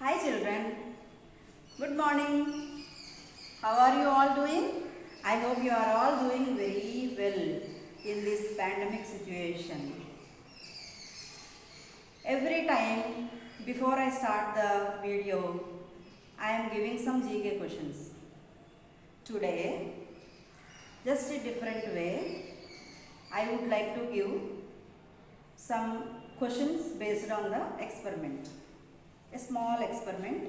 Hi children, good morning. How are you all doing? I hope you are all doing very well in this pandemic situation. Every time before I start the video, I am giving some GK questions. Today, just a different way, I would like to give some questions based on the experiment. A small experiment,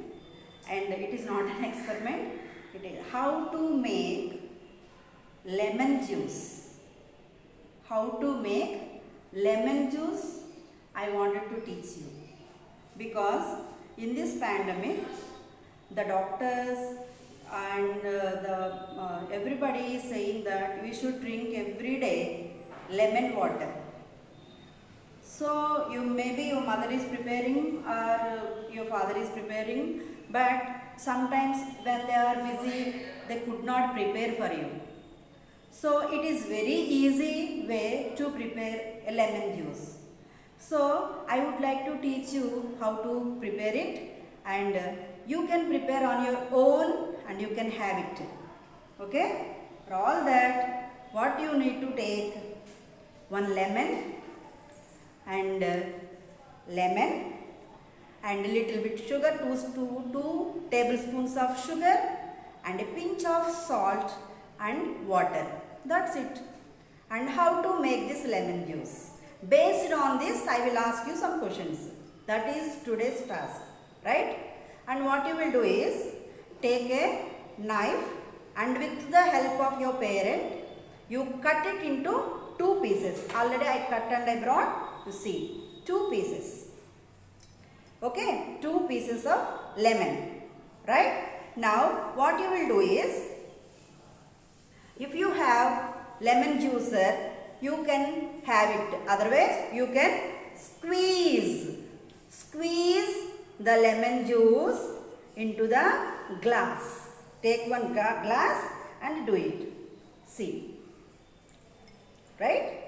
and it is not an experiment, it is how to make lemon juice. How to make lemon juice I wanted to teach you, because in this pandemic the doctors and everybody is saying that we should drink every day lemon water. So maybe your mother is preparing or your father is preparing, but sometimes when they are busy they could not prepare for you. So it is very easy way to prepare a lemon juice. So I would like to teach you how to prepare it, and you can prepare on your own and you can have it. Okay? For all that, what you need to take: one lemon and lemon and a little bit sugar, 2 tablespoons of sugar and a pinch of salt and water. That's it. And how to make this lemon juice? Based on this, I will ask you some questions. That is today's task, right? And what you will do is take a knife and with the help of your parent, you cut it into 2 pieces. Already I cut and I brought. You see, 2 pieces. Okay, 2 pieces of lemon. Right? Now, what you will do is, if you have lemon juicer, you can have it. Otherwise, you can squeeze the lemon juice into the glass. Take one glass and do it. See. Right?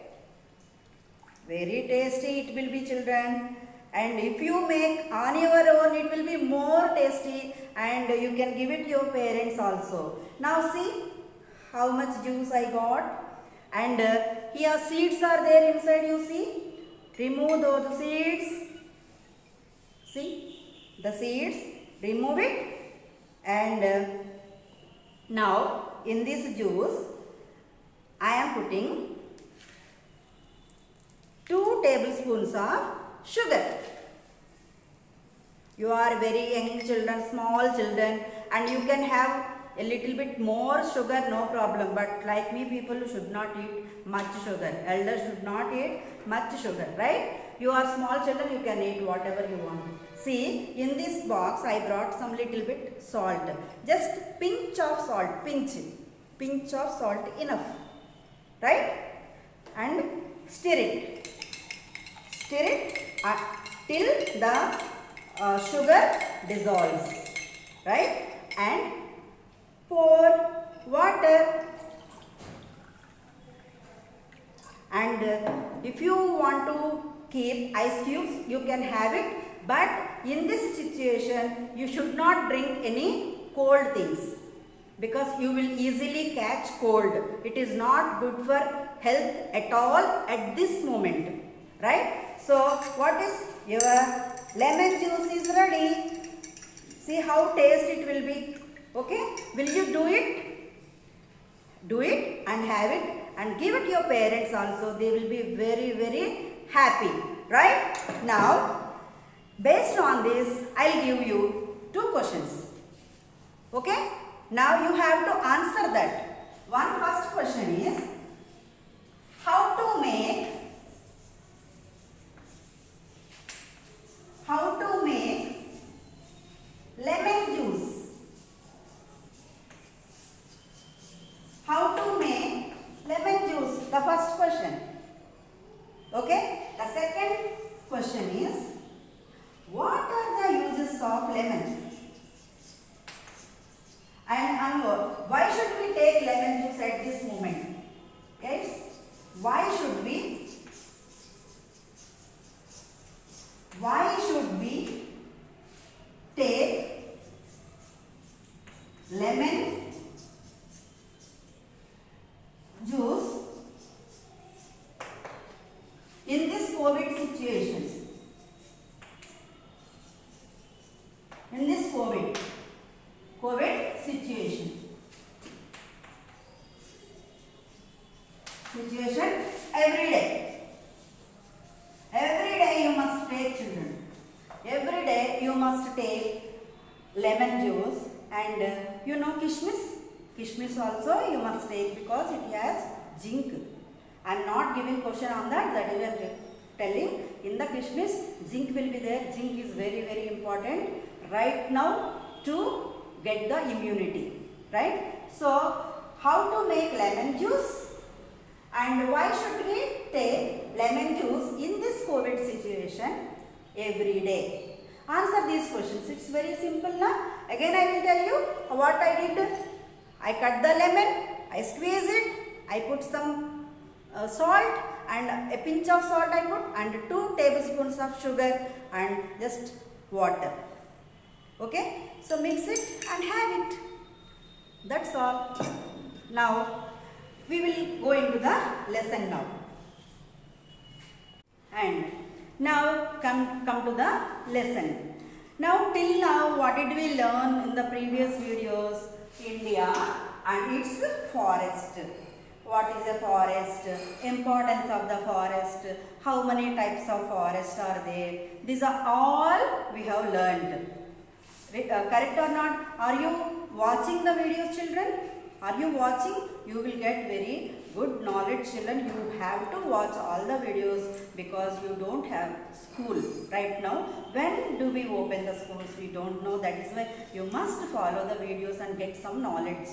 Very tasty it will be, children, and if you make on your own it will be more tasty, and you can give it to your parents also. Now see how much juice I got, and here seeds are there inside, you see. Remove those seeds. See the seeds, remove it, and now in this juice I am putting 2 tablespoons of sugar. You are very young children, small children, and you can have a little bit more sugar, no problem. But like me, people should not eat much sugar. Elders should not eat much sugar, right? You are small children, you can eat whatever you want. See, in this box I brought some little bit salt. Just pinch of salt, pinch of salt enough, right? And stir it till the sugar dissolves, right? And pour water, and if you want to keep ice cubes, you can have it, but in this situation you should not drink any cold things, because you will easily catch cold. It is not good for health at all at this moment, right? So what is your lemon juice is ready. See how tasty it will be. Okay, will you do it? Do it and have it, and give it to your parents also. They will be very, very happy, right? Now, based on this, I'll give you 2 questions. Okay, now you have to answer that. One first question is, how to make lemon juice. How to make lemon juice? The first question. Okay. The second question is, what are the uses of lemon? And why should we take lemon juice at this moment? Yes. Why should we lemon juice in this COVID situation. In this COVID situation every day you must take, children, every day you must take lemon juice. And you know kishmish also you must take because it has zinc. I am not giving question on that is I am telling. In the kishmish zinc will be there. Zinc is very very important right now to get the immunity, right? So how to make lemon juice and why should we take lemon juice in this COVID situation every day? Answer these questions. It's very simple now. Again I will tell you what I did. I cut the lemon, I squeeze it, I put some salt and a pinch of salt I put and 2 tablespoons of sugar and just water. Okay, so mix it and have it. That's all. Now we will go into the lesson now. And now come to the lesson. Now till now what did we learn in the previous videos? India and its forest. What is a forest? Importance of the forest. How many types of forest are there? These are all we have learned. Correct or not? Are you watching the videos, children? Are you watching? You will get very good knowledge, children. You have to watch all the videos because you don't have school right now. When do we open the schools? We don't know. That is why you must follow the videos and get some knowledge,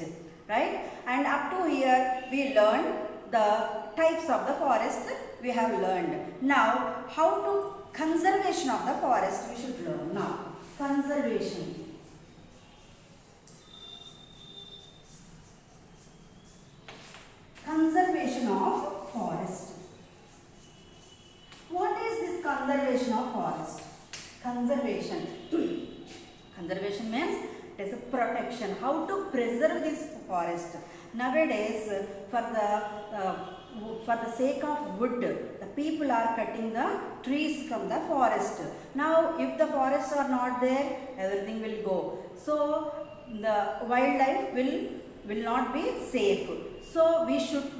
right? And up to here we learned the types of the forest we have learned. Now how to conservation of the forest we should learn now. Conservation. Conservation of forest. What is this conservation of forest? Conservation. Conservation means it is a protection. How to preserve this forest? Nowadays, for the sake of wood, the people are cutting the trees from the forest. Now, if the forests are not there, everything will go. So, the wildlife will not be safe. So we should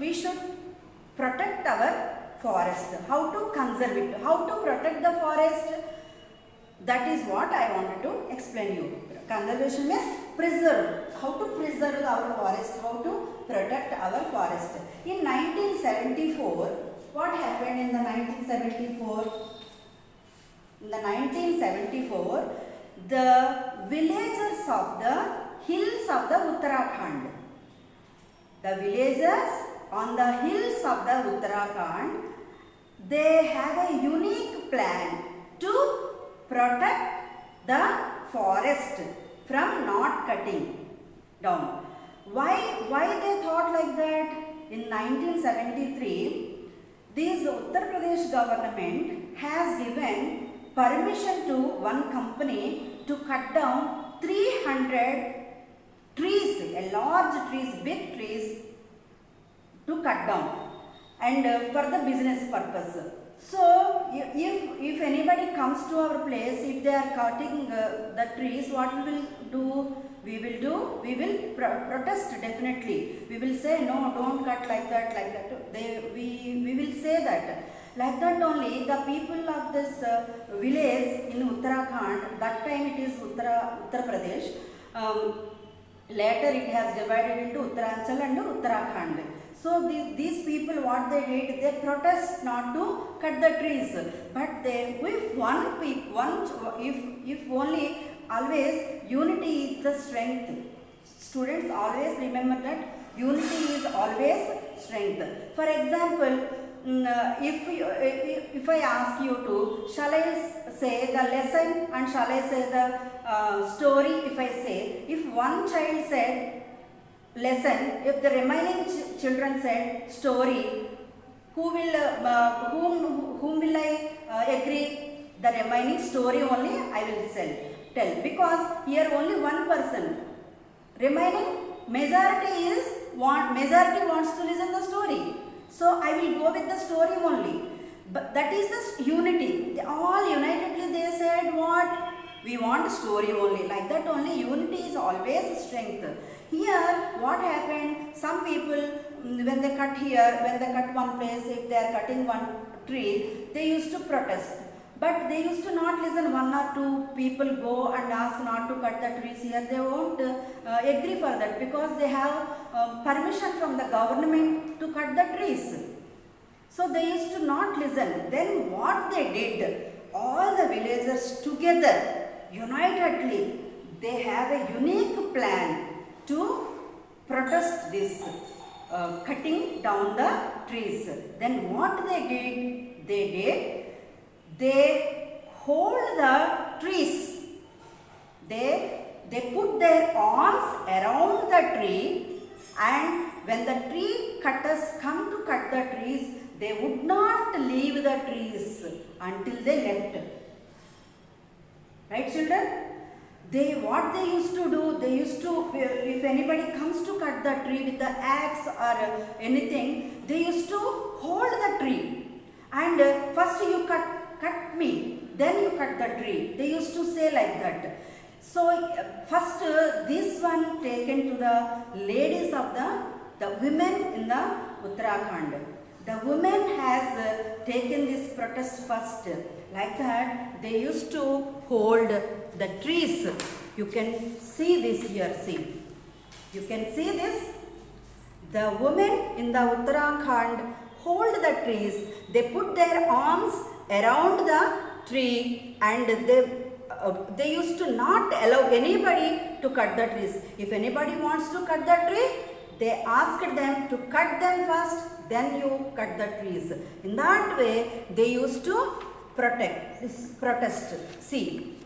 protect our forest. How to conserve it? How to protect the forest? That is what I wanted to explain you. Conservation means preserve. How to preserve our forest? How to protect our forest? In 1974, what happened in the 1974? In the 1974, the villagers of the hills of the Uttarakhand. The villagers on the hills of the Uttarakhand, they have a unique plan to protect the forest from not cutting down. Why they thought like that? In 1973, this Uttar Pradesh government has given permission to one company to cut down 300 trees, a large trees, big trees to cut down and for the business purpose. So if anybody comes to our place, if they are cutting the trees, what we will do? We will protest definitely. We will say no, don't cut like that. We will say that. Like that only the people of this village in Uttarakhand, that time it is Uttar Pradesh. Later it has divided into Uttaranchal and Uttarakhand. So these people, what they did, they protest not to cut the trees, but if only always unity is the strength. Students always remember that unity is always strength. For example, if I ask you to, shall I say the lesson and shall I say the story? If I say, if one child said lesson, if the remaining children said story, whom will I agree? The remaining story only I will tell, because here only one person Remaining majority wants to listen the story. So I will go with the story only. But that is the unity. They all unitedly they said what? We want story only. Like that only unity is always strength. Here what happened? Some people when they cut here, when they cut one place, if they are cutting one tree, they used to protest. But they used to not listen. One or two people go and ask not to cut the trees here. They won't agree for that because they have permission from the government to cut the trees. So they used to not listen. Then what they did, all the villagers together, unitedly, they have a unique plan to protest this cutting down the trees. Then what they hold the trees. They put their arms around the tree, and when the tree cutters come to cut the trees, they would not leave the trees until they left. Right, children? What they used to do, they used to, if anybody comes to cut the tree with the axe or anything, they used to hold the tree. And first you cut me, then you cut the tree. They used to say like that. So first this one taken to the ladies of the women in the Uttarakhand. The women has taken this protest first. Like that they used to hold the trees. You can see this here, see. You can see this. The women in the Uttarakhand hold the trees. They put their arms around the tree and they used to not allow anybody to cut the trees. If anybody wants to cut the tree, they asked them to cut them first, then you cut the trees. In that way, they used to protest. See,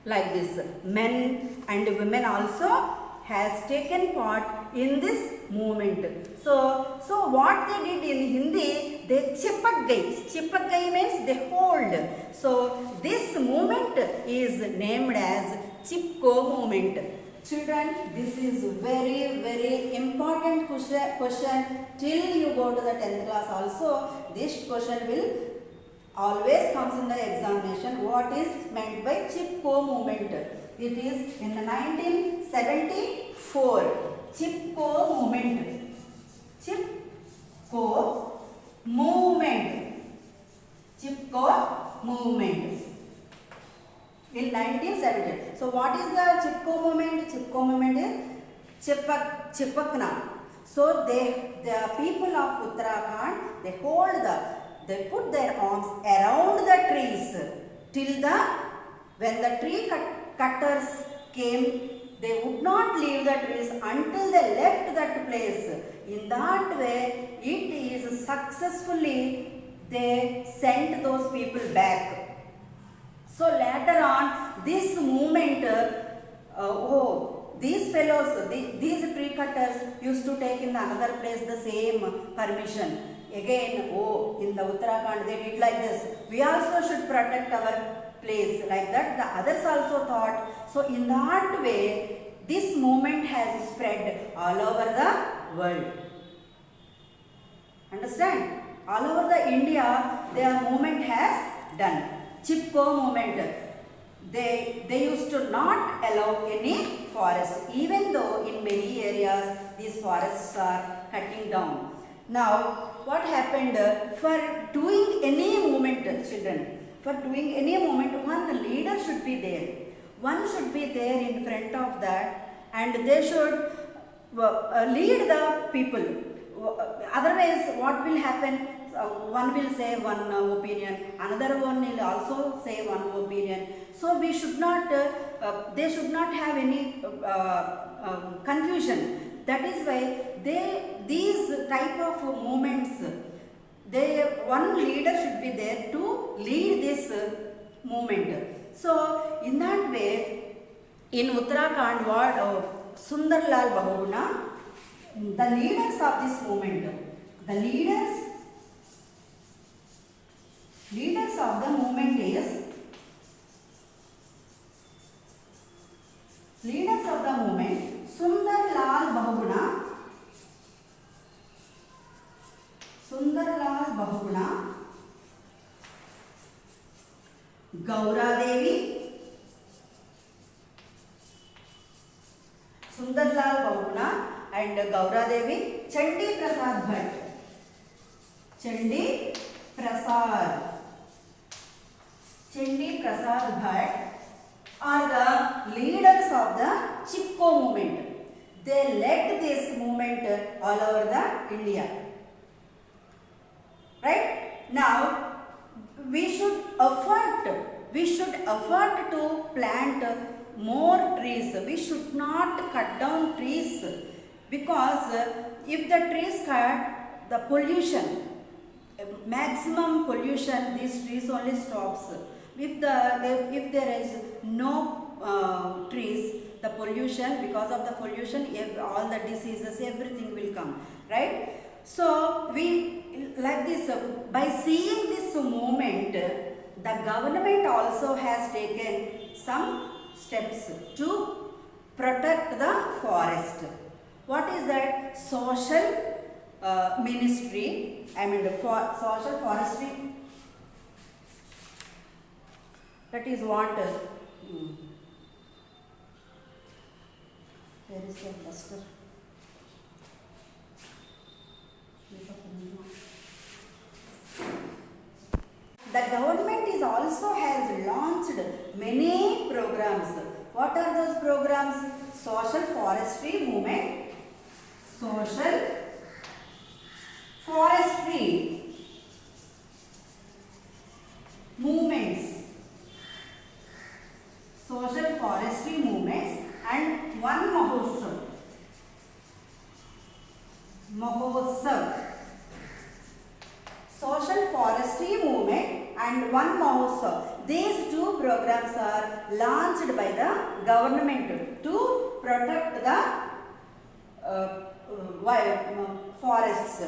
like this. Men and women also has taken part in this movement. So what they did in Hindi, they chipak gai means they hold. So this movement is named as Chipko movement. Children, this is very, very important question till you go to the 10th class also. This question will always comes in the examination. What is meant by Chipko movement? It is in 1974. Chipko movement. Chipko movement. Chipko movement. In 1970. So what is the Chipko movement? Chipko movement is Chipakna. So the people of Uttarakhand, they put their arms around the trees till when the tree cutters came, they would not leave the trees until they left that place. In that way, it is successfully they sent those people back. So later on, this movement, these fellows, these tree cutters used to take in another place the same permission. Again, in the Uttarakhand they did like this. We also should protect our place. Like that, the others also thought. So in that way, this movement has spread all over the world. Understand? All over the India, their movement has done. Chipko movement. They used to not allow any forest, even though in many areas these forests are cutting down. Now, what happened for doing any movement, children? For doing any movement, one leader should be there. One should be there in front of that, and they should lead the people. Otherwise, what will happen? One will say one opinion, another one will also say one opinion. So we should not, they should not have any confusion. That is why these type of movements, one leader should be there to lead this movement. So in that way, in Uttarakhand, Sundarlal Bahuguna, the leaders of this movement, the leaders of the movement is Sundarlal Bahuguna, Gauradevi, Sundarlal Bahuguna and Gauradevi, Chandi Prasad Bhatt, are the leaders of the Chipko movement. They led this movement all over the India. Right? Now, we should effort to plant more trees. We should not cut down trees, because if the trees cut, the pollution, maximum pollution, these trees only stops. If there is no trees, the pollution, because of the pollution, all the diseases, everything will come, right? So we, like this, by seeing this movement, the government also has taken some steps to protect the forest. What is that? Social ministry, social forestry. That is what. Where is the duster? The government is also has launched many programs. What are those programs? Social forestry movement, social forestry movements, social forestry movements, and one Mahotsav. Social forestry movement and one Mahotsav. These two programs are launched by the government to protect the forests.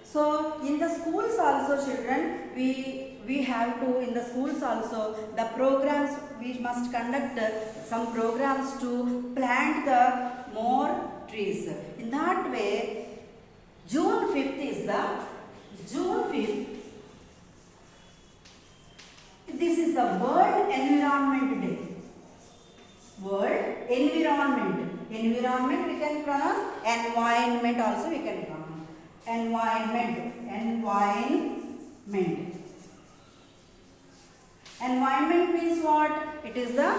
So in the schools also, children, we have to, in the schools also, the programs, we must conduct some programs to plant the more trees. In that way, June 5th, this is the World Environment Day. World Environment. Environment we can pronounce, environment also we can pronounce. Environment. Environment means what? It is the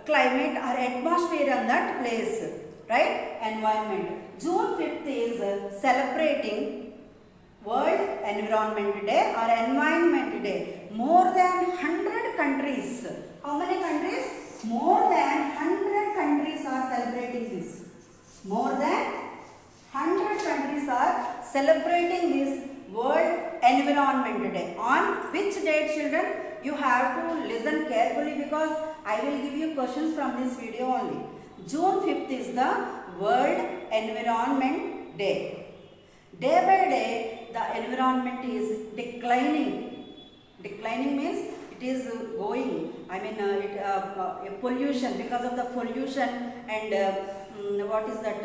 climate or atmosphere on that place. Right? Environment. June 5th is celebrating World Environment Day or Environment Day. More than 100 countries. How many countries? More than 100 countries are celebrating this. More than 100 countries are celebrating this World Environment Day. On which date, children? You have to listen carefully, because I will give you questions from this video only. June 5th is the World Environment Day. Day by day, the environment is declining. Declining means it is going. Pollution, because of the pollution and what is that?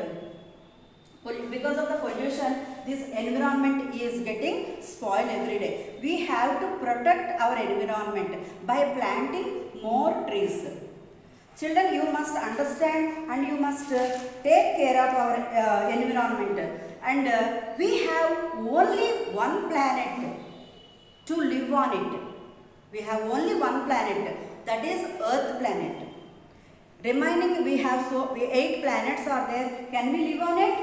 Because of the pollution, this environment is getting spoiled every day. We have to protect our environment by planting more trees. Children, you must understand and you must take care of our environment. And we have only one planet to live on it. We have only one planet, that is Earth planet. Remaining, we have 8 planets are there. Can we live on it?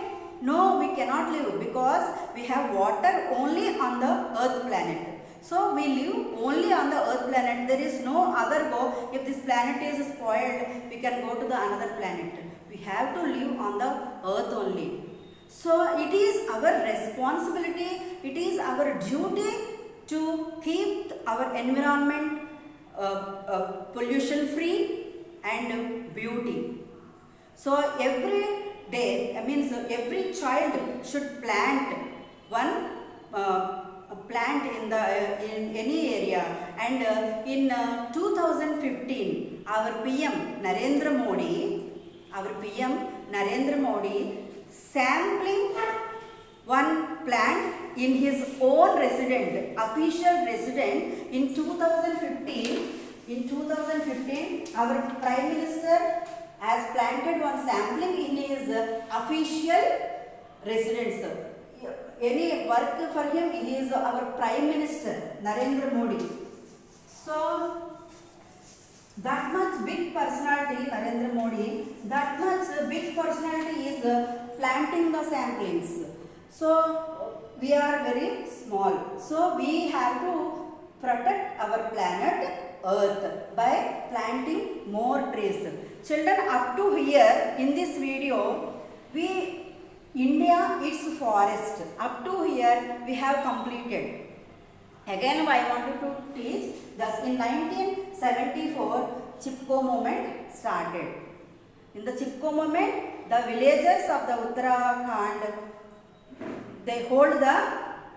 No, we cannot live, because we have water only on the Earth planet. So we live only on the Earth planet. There is no other go. If this planet is spoiled, we can go to the another planet. We have to live on the Earth only. So it is our responsibility, it is our duty to keep our environment pollution free and beauty. So every day, every child should plant one plant in any area. And in 2015, our PM Narendra Narendra Modi sampling one plant in his own official residence in 2015. In 2015, our Prime Minister has planted one sampling in his official residence. Any work for him, he is our Prime Minister, Narendra Modi. So, that much big personality, Narendra Modi, that much big personality is planting the samplings. So, we are very small. So, we have to protect our planet Earth by planting more trees. Children, up to here in this video, India, its forest. Up to here, we have completed. Again, I wanted to teach. Thus, in 1974, Chipko movement started. In the Chipko movement, the villagers of the Uttarakhand, they hold the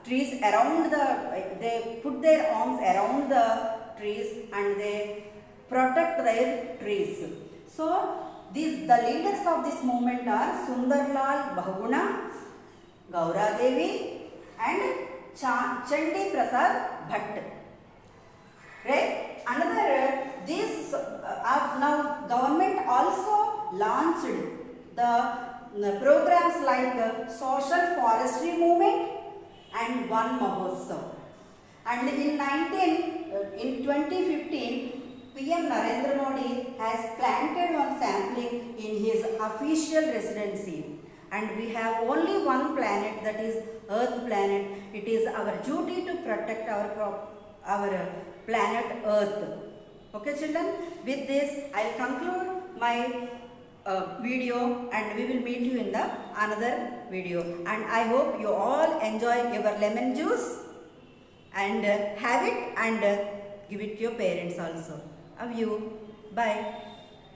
trees around they put their arms around the trees and they protect their trees. So, the leaders of this movement are Sundarlal Bahuguna, Gaura Devi and Chandi Prasad Bhatt. Right? Now government also launched the programs like Social Forestry Movement and Van Mahotsav. And in 2015, PM Narendra Modi has planted one sapling in his official residency. And we have only one planet, that is Earth planet. It is our duty to protect our planet Earth. Okay children, with this I will conclude my video and we will meet you in the another video. And I hope you all enjoy your lemon juice and have it and give it to your parents also. Love you. Bye.